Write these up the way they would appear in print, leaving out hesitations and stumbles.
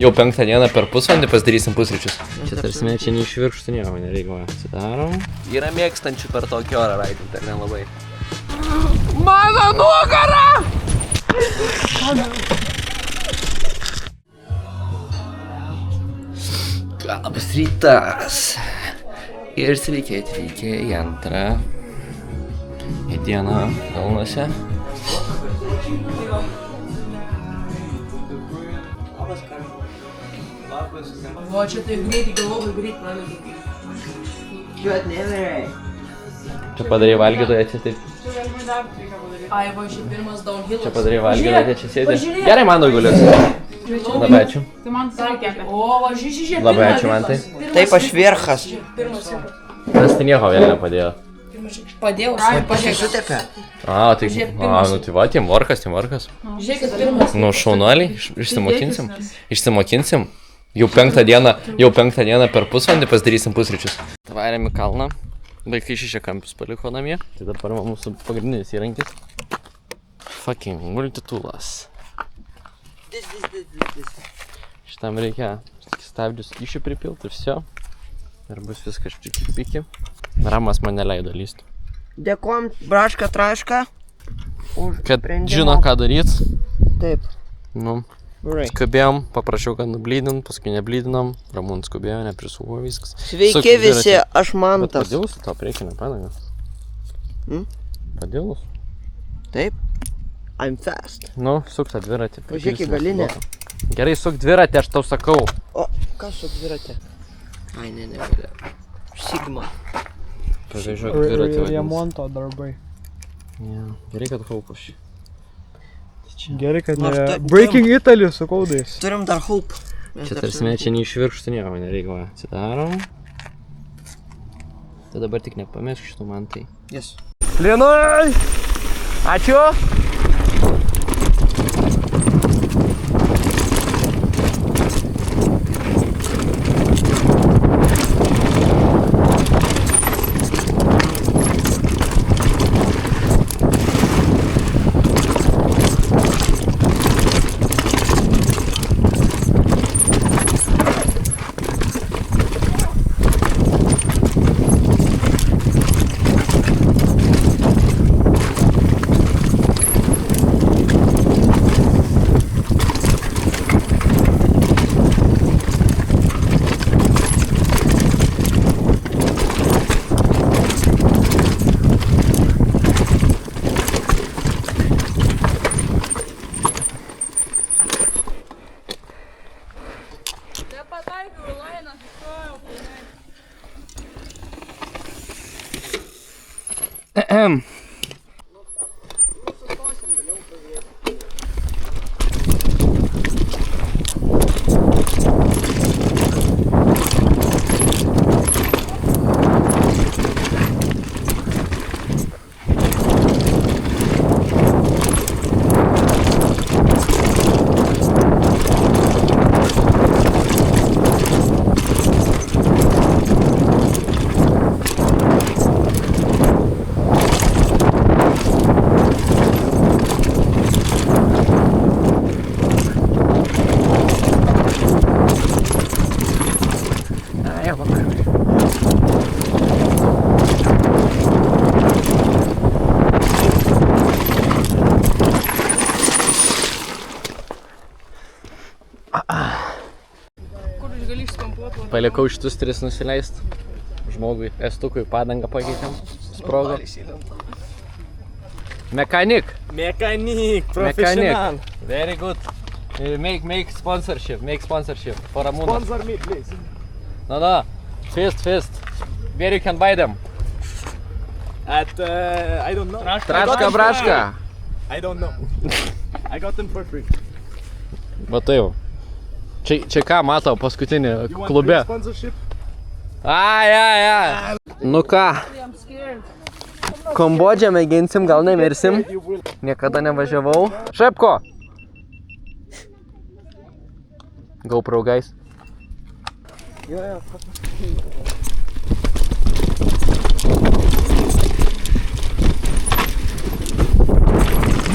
Jau 5 dieną per pusvalandį pasidarysim pusryčius. Čia tarsi čia neišvirkštų nieko nereikia. Atsidarom. Yra mėgstančių per tokį orą raidinti, ar nelabai? Mano nugara! Labas rytas. Ir sveiki atvykę į antrą dieną kalnuose. O čia tai greitai galvoju, greit pradėti. Žiūrėt, neverai. Čia padarai valgytoje, čia taip. Ai, va, čia pirmas downhillas. Čia padarai valgytoje, čia sėdi. Gerai, man dauguliuosi. Labai ačiū. Tai man sakė. O, va, žiūrėk. Labai ačiū, man tai. Taip, aš verchas. Pirmas. Mes tai nieko vėl nepadėjo. Padėjau, Sutepė. A, tai, nu tai va, tim varkas. Žiūrėkit, pirmas. Nu, šaunuoliai, išsimokinsim. Jau 5 dieną per pusvalandį pasidarysim pusryčius. Varėm į kalną. Vaikai šešiakampius paliko namie. Tai dabar mūsų pagrindinis įrankis. Fucking multitoolas. Šitam reikia stabdžius skysčių pripilti ir viso. Ir bus viskas čiki-piki. Ramas mane leido lysti. Dėkuojam, braška, traška. Kad žino, ką daryt. Taip. Nu, skubėjom, paprašiau, kad nublydint, paskui neblydinam. Ramūn skubėjo, neprisuvo viskas. Sveiki visi, aš Mantas. Padėlus tą priekinę padangą. Padėlus? Taip. I'm fast. Nu, suk tą dviratį. Pažiūrėk į galinę. Gerai, suk dviratį, aš tau sakau. O, kas su dviratė? Ai, ne, Sigma. Pažiūrėk dviratį vadinasi. Remonto darbai. Gerai, kad haupas. Gerai, kad Nors ne tu- Breaking Italy su kaudais. Turim dar hope. Čia tarsi čia neišvirkštų nieko nereikia. Atsidarom. Tai dabar tik nepamesk šitų man tai. Yes. Linui! Ačiū! Palikau šitus 3 nusileist. Žmogui, estukui padangą pakeitėm. Sprogo. Mechanic, professional. Very good. Make sponsorship for Ramūną. Sponsor me, please. No. Fist. Where you can buy them? At, I don't know. Traška, braška. I don't know. I got them for free. Va tai jau. Čia ką matau paskutinį klube. Sponsorship? Ai. Nu ką, Kambodžą mėginsim, gal nemirsim. Niekada nevažiavau. Šepko! GoPro, guys.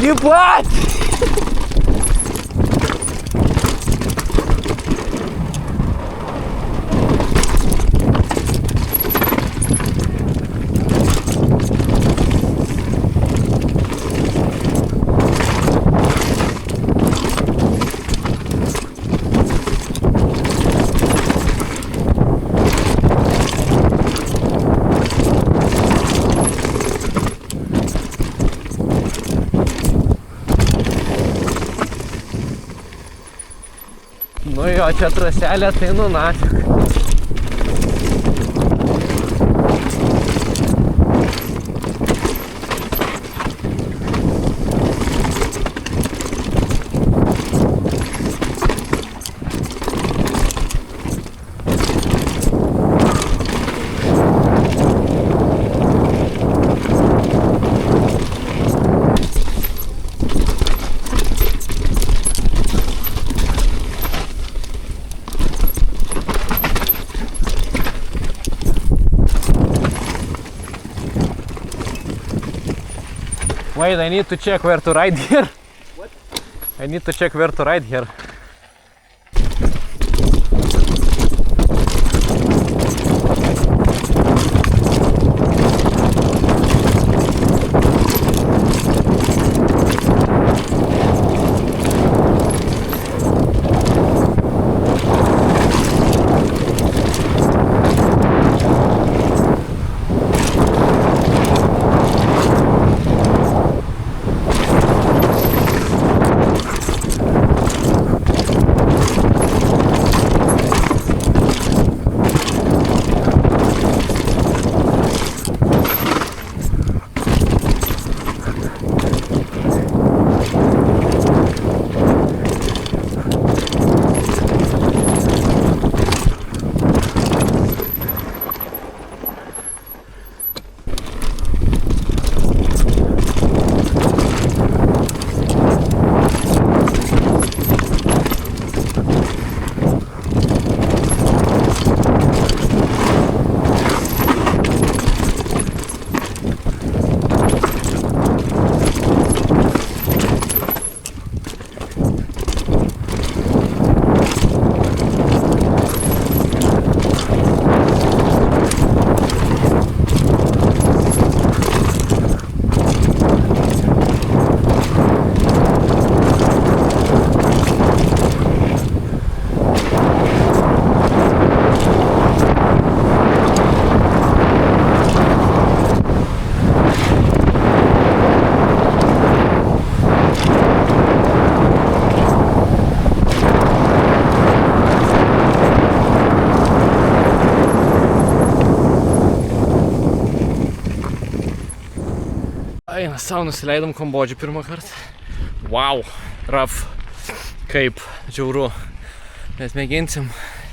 Ебать! Nu jo, čia traselė, tai nu nafik. Wait, I need to check where to ride here. What? I need to check where to ride here. Eina, savo nusileidom Kambodžį pirmą kartą. Wow, rough. Kaip žiauru. Mes mėginsim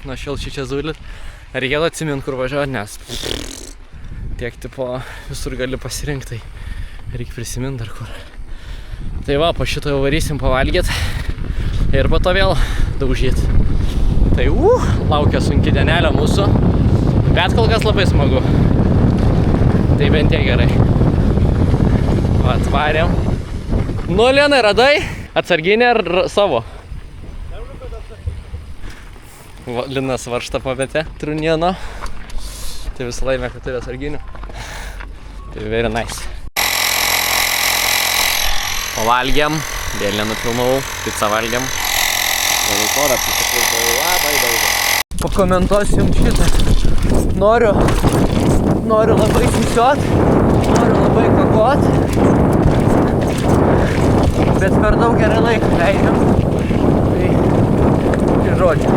nuo šiol čia zulit. Reikėtų atsimint, kur važiuoti, nes tiek tipo visur gali pasirinkti. Reikia prisiminti dar kur. Tai va, po šito jau varysim pavalgyt ir po to vėl daužyt. Tai laukia sunki dienelė mūsų. Bet kol kas labai smagu. Tai bent tiek gerai. Atvarėm. Nu, Lenai, radai? Atsarginė ar savo? Linas varšta pametė trunieno. Tai visą laimę, kad turi atsarginių. Tai very nice. Pavalgėm, vėl nenupilnau, pizzą valgėm. Porą pizzą labai daug. Pakomentuosiu jums šitą. Noriu labai sisiot, noriu labai kakot. Bet per daug gerai laiką leidžiam. Tai žodžiu.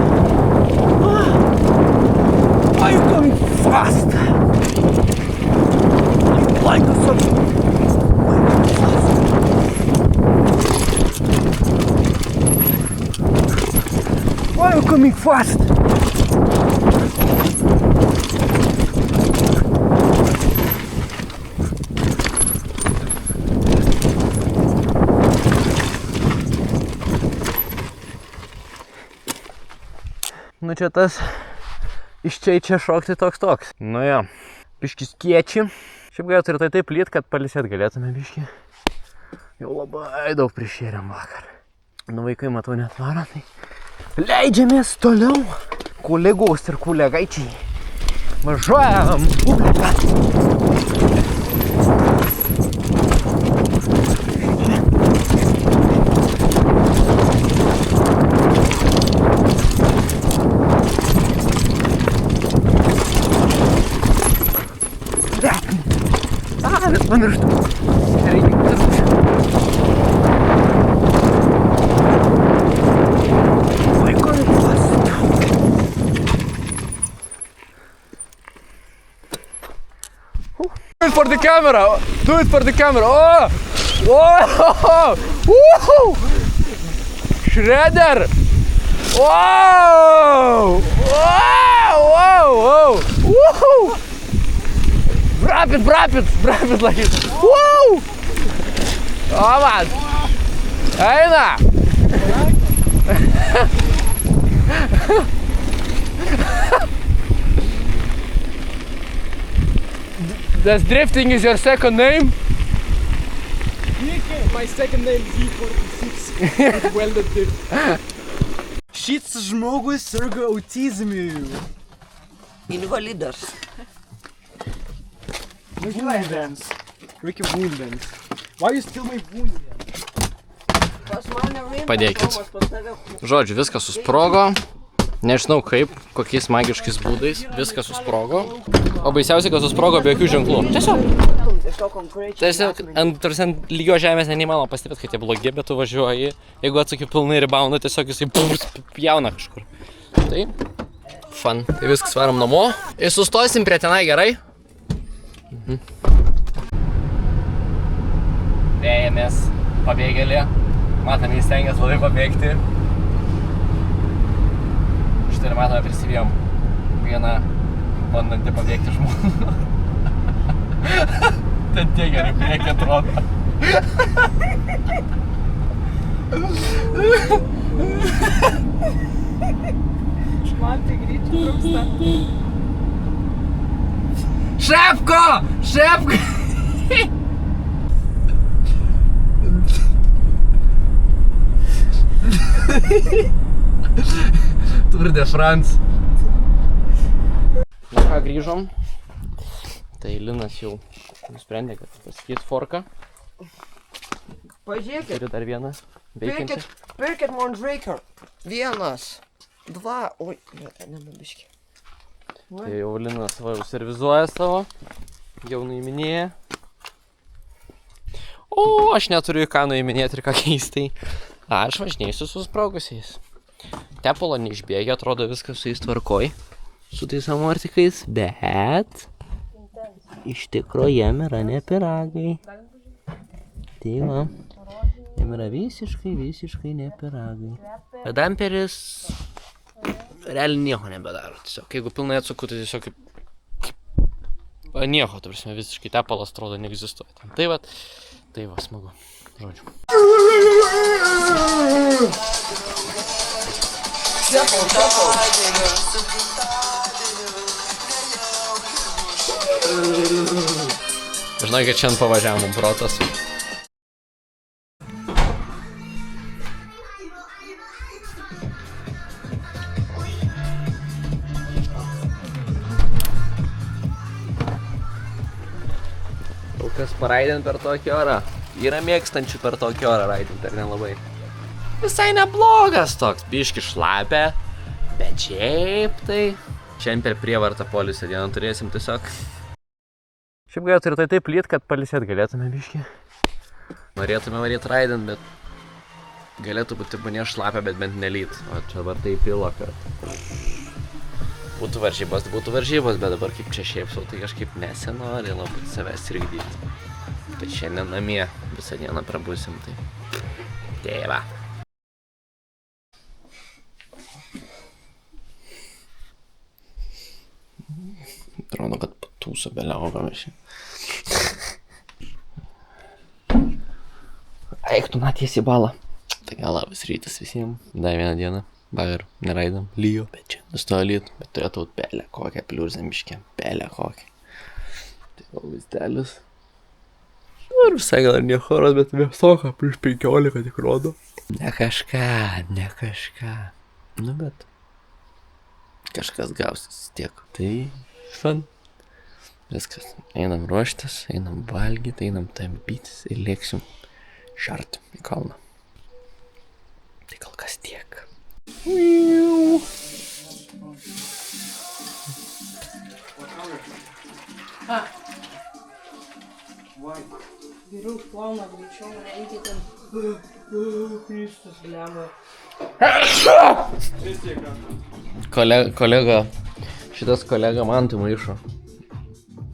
Why are you coming fast? Like a sub. Why are you coming fast? Nu čia tas iš čia šokti toks. Nu jo, biškis kieči. Šiaip galėtų ir tai taip lyt, kad palisėt galėtume biškį. Jau labai daug prišėrėm vakar. Nu vaikai matau net varo, tai leidžiamės toliau. Kolegos ir kolegaičiai. Važiuojam publiką. Pamirštu. Reikia tarpti. Vaiko veiklas. it for the camera! Do it for the camera! Oh! Oh! Woohoo! Shredder! Wow! Wow! Wow! Wow! Woohoo! Wrap it like it! Woo! Oh man! Eina! Does drifting is your second name? My second name is E46. Welded dip. Šis žmogus sirgo autizmu. Invalidas. Woundens. Ricky Woundens. Why you steal my Woundens? Pas mane rimtas. Padėkit. Tomas pas tave. Žodžiu, viskas susprogo. Nežinau kaip, kokiais magiškais būdais. Viskas susprogo. O baisiausiai, kad susprogo be jokių ženklų. Tiesiog ant lygio žemės neįmanoma pastebėti, kad jie blogi, bet tu važiuoji. Jeigu atsakai pilnai reboundą, tiesiog jisai pjauna kažkur. Tai fun. Tai viskas varom namo. Ir sustosim prie tenai, gerai? Vėjamės pabėgėlį. Matome, jis stengiasi labai pabėgti. Štai ir matome, prisivėjom vieną bandantį pabėgti žmogų. Ten tie gerai priekį atrodo. Man tai greičiau trūksta. Šepko! Šepko! Tour de France. Na ką, grįžom. Tai Linas jau nusprendė, kad pasikeis forką. Pažiūrėkit. Turiu dar vieną veikiantį. Pirkit Mondraker. 1, 2, oi, nenubiški. Tai jau Linas va, jau servizuoja savo. Jau nuiminėja. O, aš neturiu ką nuiminėti ir ką keistai. Aš važinėsiu su sprogusiais. Tepalo neišbėgia, atrodo viskas su jais tvarkoj. Su tais amortikais, bet iš tikro jam yra ne piragai. Tai va, jam yra visiškai ne piragai. Bet damperis realiai nieko nebedaro. Tiesiog, jeigu pilnai atsuku, tai tiesiog kaip nieko, ta prasme, visiškai tepalas atrodo neegzistuoja. Tai va, smagu. Žodžiu. Žinai, kad šiandien pavažiavom protas. Kol kas paraidint per tokį orą. Yra mėgstančių per tokį orą raidint, ar nelabai. Visai neblogas toks, biški šlapia, bet šiaip tai. Šiandien per prievartą poilsio dieną turėsim tiesiog. Šiaip galėtų ir tai taip lyt, kad pailsėt galėtume biški. Norėtume varyt raidint, bet galėtų būti mane šlapia, bet bent nelyt. O čia dabar tai pilo, kad būtų varžybos, bet dabar kaip čia šiaip sau, tai kažkaip nesinori labai savęs trikdyti. Tai šiandien namie visą dieną prabusim, tai tėva. Atrodo, kad patūso beliaugame šiandien. Eik tu naties į balą. Tai gal labas rytas visiems. Dar vieną dieną. Vakar neraidom, lyjo, bet čia nustojo lyt, bet turėtų būt pelę kokią pliurzę miške. Pelę kokią. Tai gal vaizdelis. Ir visai gal ir nechoras, bet vėsoka prieš 15 tik rodo. Ne kažką. Nu bet kažkas gausis tiek. Tai fun. Viskas. Einam ruoštis, einam valgyti, einam tampytis ir lėksim šart į kalną. Tai kol kas tiek. Geriau plauna greičiau, reikia ten. Kristus, lemą. Kolega, šitas kolega man tai maišo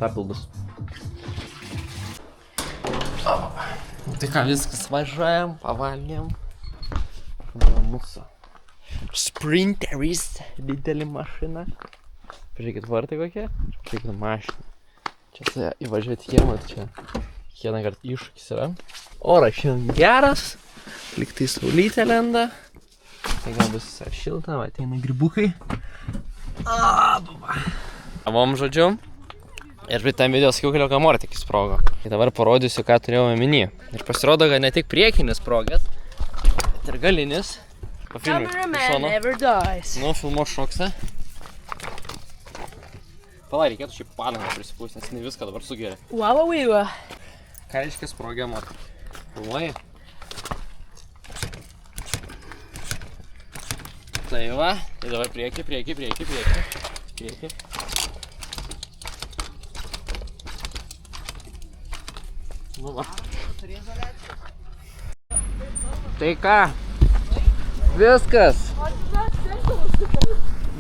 papildus. Tai ką, viskas važiuojam, pavalgėm. Va, mūsų Sprinteris, didelį mašiną. Pažiūrėkit, vartai kokie. Pažiūrėkit, mašiną. Čia su ją įvažiuoti kiemą, tai čia kiekvieną kartą iššūkis yra. Oras šiandien geras, liktai saulytė lenda. Tai gal bus visai šilta, va, ateina grybukai. Avom žodžiu. Ir prie tam video sakiau, kad mortikis sprogo. Tai dabar parodysiu, ką turėjau omeny. Ir pasirodo, kad ne tik priekinis sprogas, bet ir galinis. Cameraman never dies. Nu, filmo šoksą. Pala, reikėtų šiaip padangą prisipūsti, nes ne viską dabar sugeria. Wow, wow. Ką reiškia sprogė motorį? Filmuoji? Tai va, tai dabar prieki. Nu va. Tai ką? Viskas.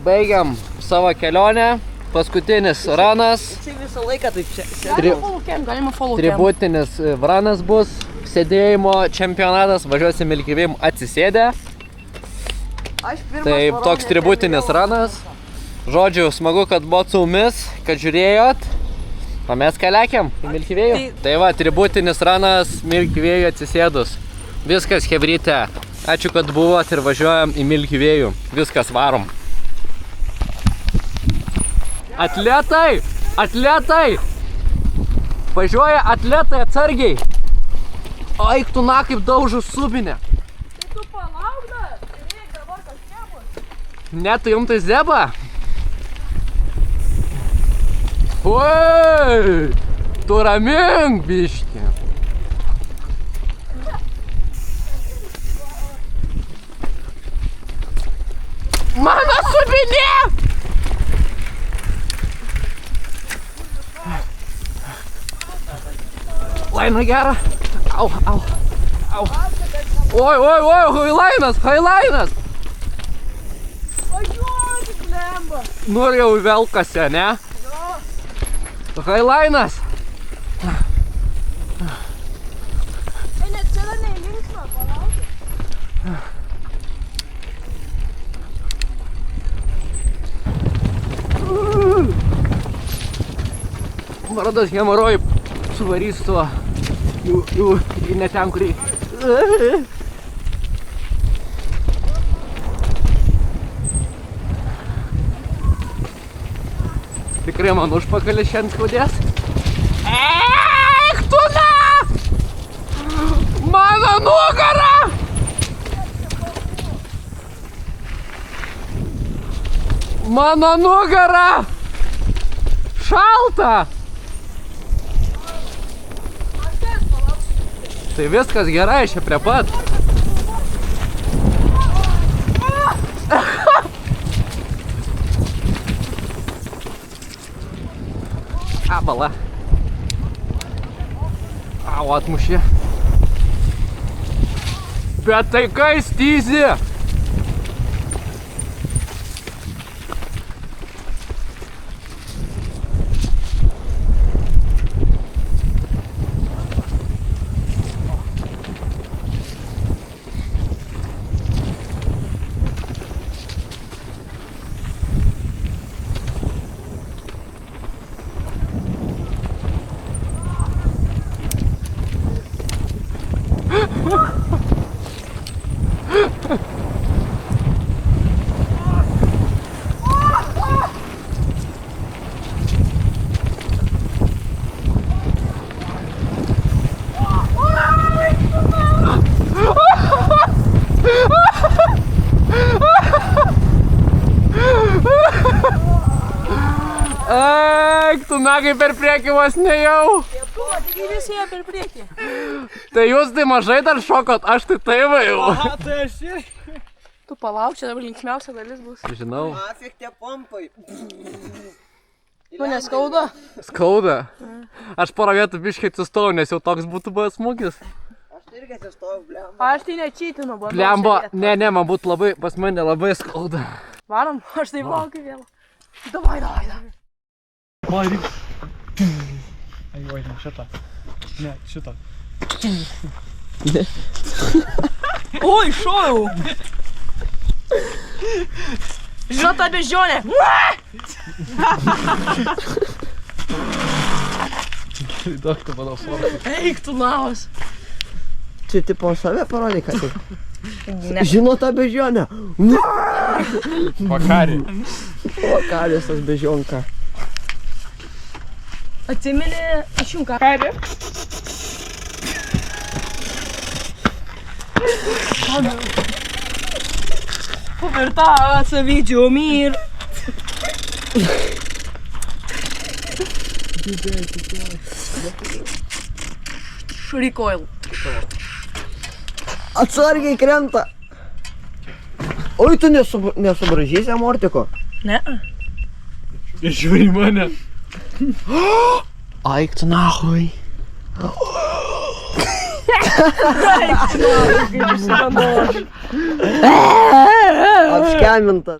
Baigiam savo kelionę. Paskutinis ranas. Čia visą laiką taip čia. Galima follow cam. Tributinis ranas bus. Sėdėjimo čempionatas. Važiuosim Milky Way atsisėdę. Taip, toks tributinis ranas. Žodžiu, smagu, kad buvot su mumis, kad žiūrėjot. O mes keliakiam į Milky Way. Tai va, tributinis ranas Milky Way atsisėdus. Viskas, hebryte. Ačiū, kad buvot ir važiuojam į Milky Way. Viskas, varom. Atletai! Atletai! Važiuoja atletai atsargiai. O eik tu na kaip daužus subinę. Tai tu palauk dar. Reik dabar kažkiek bus. Ne, tu jum tai zeba. Oi! Tu ramink biškį. Mano subinė! Laina gera. Au. Oi, Hailainas. Važiuoti, blemba. Nu ir jau velkasi, ne? Hailainas. Net čia dar neįlinksma, palauk. Rodos hemorojai suvarys tuo jų ne ten, kur reikia. Tikrai man užpakalis šiandien skaudės. Eik tu na! Mano nugara! Mano nugara! Šalta! Tai viskas gerai, čia prie pat. Bala. Au, atmušė. Bet tai kai styzi? Eik, tu nagai per priekį vos nejau. Taigi visi jie per priekį. Tai jūs tai mažai dar šokot, aš tai taip jau. Aha, tai aš irgi. Tu palauk, čia dabar linksmiausia dalis bus. Žinau. Afik tie pompai. Nu, neskauda. Skauda. Aš porą vietų biškai atsistojau, nes jau toks būtų buvęs smūgis. Aš irgi atsistojau, blemba. Aš tai nečytinu, bandau. Blemba, ne, man būtų labai, pas mane labai skauda. Varom, aš tai laukiu vėl. Davai. Varyk. Oi, šitą. Ne, šitą. Oi, šojau. Žinot tą bežionę? Eik tu navas. Čia tipo save parodai, ką tik. Ne. Žino tą bežionę. Vakarį. Vakarės tas bežionka. Atsimeni išjunką. Karį. Повертаться відеомір. Recoil. Atsargiai krenta. Oi, tu nesubražysi amortiko? Ne. Ir žiūri į mane. Aik tu nahui. Apskemintas.